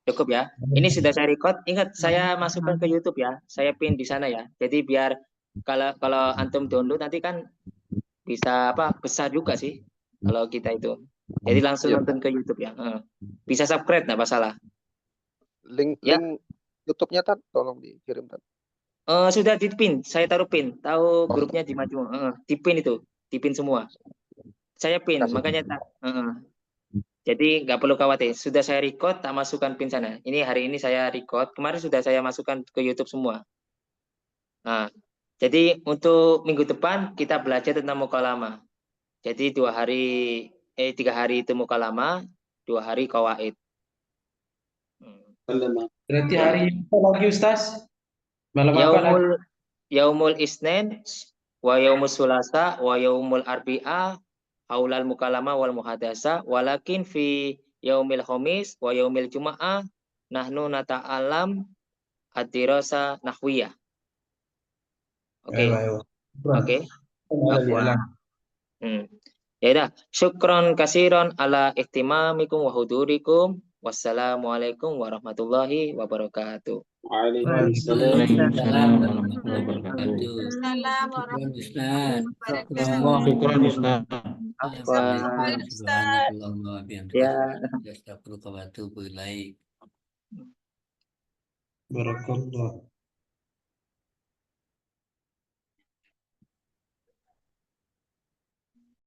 Cukup ya. Ini sudah saya record. Ingat, saya masukkan ke YouTube ya. Saya pin di sana ya. Jadi biar kalau antum download nanti kan bisa apa besar juga sih kalau kita itu. Jadi langsung Iya. nonton ke YouTube ya. Bisa subscribe nggak masalah. Link Ya. link YouTube-nya Tat, tolong dikirim Tat. Sudah dipin. Saya taruh pin. Tahu grupnya di Majmu'. Dipin itu. Dipin semua. Saya pin. Kasih. Makanya jadi nggak perlu khawatir. Sudah saya record, tak masukkan pin sana. Ini hari ini saya record. Kemarin sudah saya masukkan ke YouTube semua. Nah, jadi untuk minggu depan kita belajar tentang mukalamah. Jadi 3 hari itu mukalamah, 2 hari qawaid. Berarti hari apa lagi Ustaz? Malam apa lagi? Yaumul Isnin, wa yaumus Sulasa, wa yaumul Arbi'a, haulal mukalama wal muhadasa, walakin fi yaumil Khamis wa yaumil Juma'ah nahnu nata'alam ad-dirasa nahwiyah. Oke. Oke. Afwan. Ya udah, syukron kasiron ala ihtimamikum wa hudurikum. Wassalamualaikum warahmatullahi wabarakatuh. Waalaikumsalam warahmatullahi wabarakatuh. Syukran Ustaz. Syukran Ustaz. Subhanallah wa bihamdihi. Ya. Astaghfirullah wa atubu ilaik. Barakallah.